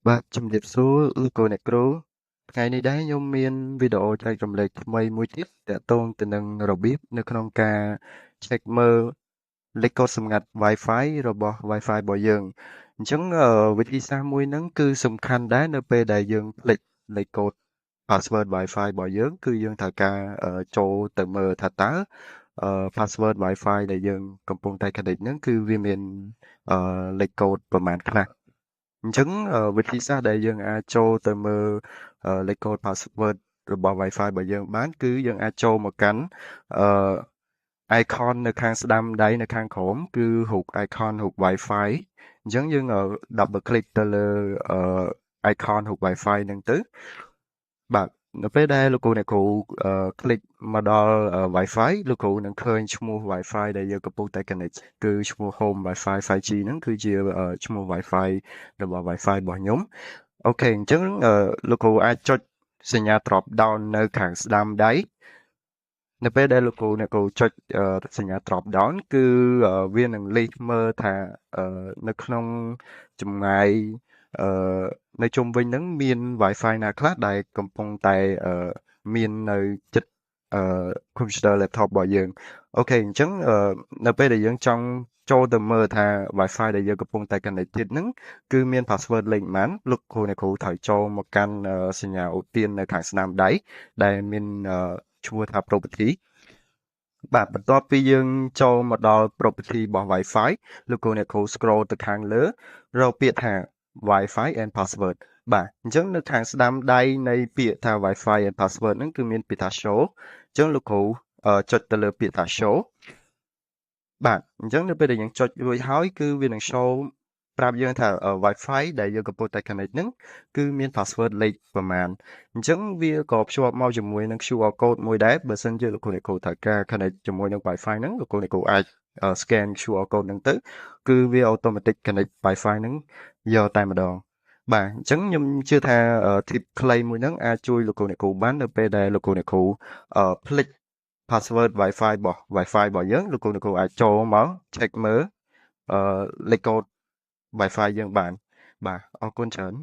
បាទជំរាបសួរលោកគ្រូអ្នកគ្រូថ្ងៃនេះដែរខ្ញុំមានវីដេអូចែករំលែកថ្មីមួយទៀតទាក់ទងទៅនឹងរបៀបនៅក្នុងការ check មើលលេខកូដសម្ងាត់ Wi-Fi របស់ Wi-Fi របស់យើងអញ្ចឹងវិធីសាស្ត្រមួយហ្នឹងគឺសំខាន់ដែរនៅពេលដែលយើងភ្លេចលេខកូដ password Wi-Fi របស់យើងគឺយើងត្រូវការចូលទៅមើលថាតើpassword Wi-Fi ដែលយើងកំពុងតែ connect ហ្នឹងគឺវាមានលេខកូដប្រមាណខ្លះ អញ្ចឹងវិធីសាស្ត្រដែលយើងអាចចូលទៅមើលលេខកូដ password របស់ Wi-Fi របស់យើងបានគឺយើងអាចចូលមកកាន់អឺ icon នៅខាងស្ដាំដៃនៅខាងក្រោមគឺរូប icon រូប Wi-Fi អញ្ចឹងយើងdouble click ទៅលើicon រូប Wi-Fi ហ្នឹងទៅបាទនៅពេលដែលលោកគ្រូអ្នកគ្រូclick មកដល់ Wi-Fi លោកគ្រូនឹងឃើញឈ្មោះ Wi-Fi ដែលយើងកំពុងតែ connect គឺឈ្មោះ Home Wi-Fi 5G ហ្នឹងគឺជាឈ្មោះ Wi-Fi របស់ Wi-Fi របស់ខ្ញុំអូខេអញ្ចឹងលោកគ្រូអាចចុចសញ្ញា drop down នៅខាងស្ដាំដៃនៅពេលដែលលោកគ្រូអ្នកគ្រូចុចសញ្ញា drop down គឺវានឹងលេខមើលថានៅក្នុងចម្ងាយនៅជុំវិញហ្នឹងមាន Wi-Fi ណាខ្លះដែលកំពុងតែមាននៅចិត្តcomputer laptop របស់យើងអូខេអញ្ចឹងនៅពេលដែលយើងចង់ចូលទៅមើលថា Wi-Fi ដែលយើងកំពុងតែ connected ហ្នឹងគឺមាន password លេខប៉ុន្មានលោកគ្រូអ្នកគ្រូត្រូវចូលមកកាន់សញ្ញាអូសៀននៅខាងស្នាមដៃដែលមានឈ្មោះថា property បាទបន្ទាប់ពីយើងចូលមកដល់ property របស់ Wi-Fi លោកគ្រូអ្នកគ្រូ scroll ទៅខាងលើរកពាក្យថា Wi-Fi and password បាទអញ្ចឹងនៅខាងស្ដាំដៃនៃពាក្យថា Wi-Fi and password ហ្នឹងគឺមានពាក្យថា show អញ្ចឹងលោកគ្រូចុចទៅលើពាក្យថា show បាទអញ្ចឹងនៅពេលដែលយើងចុចរួចហើយគឺវានឹង show ប្រាប់យើងថា Wi-Fi ដែលយើងកំពុងតែ connect ហ្នឹងគឺមាន password លេខប្រមាណអញ្ចឹងវាក៏ភ្ជាប់មកជាមួយនឹង QR code មួយដែរបើសិនជាលោកគ្រូអ្នកគ្រូត្រូវការ connect ជាមួយនឹង Wi-Fi ហ្នឹងលោកគ្រូអ្នកគ្រូអាច scan QR code ហ្នឹងទៅគឺវា automatic connect Wi-Fi ហ្នឹងយកតែម្ដងបាទអញ្ចឹងខ្ញុំជឿថា tip ខ្លីមួយហ្នឹងអាចជួយលោកគ្រូអ្នកគ្រូបាននៅពេលដែលលោកគ្រូអ្នកគ្រូភ្លេច password Wi-Fi របស់ Wi-Fi របស់យើងលោកគ្រូអ្នកគ្រូអាចចូលមក check មើលលេខកូដ Wi-Fi យើងបានបាទអរគុណច្រើន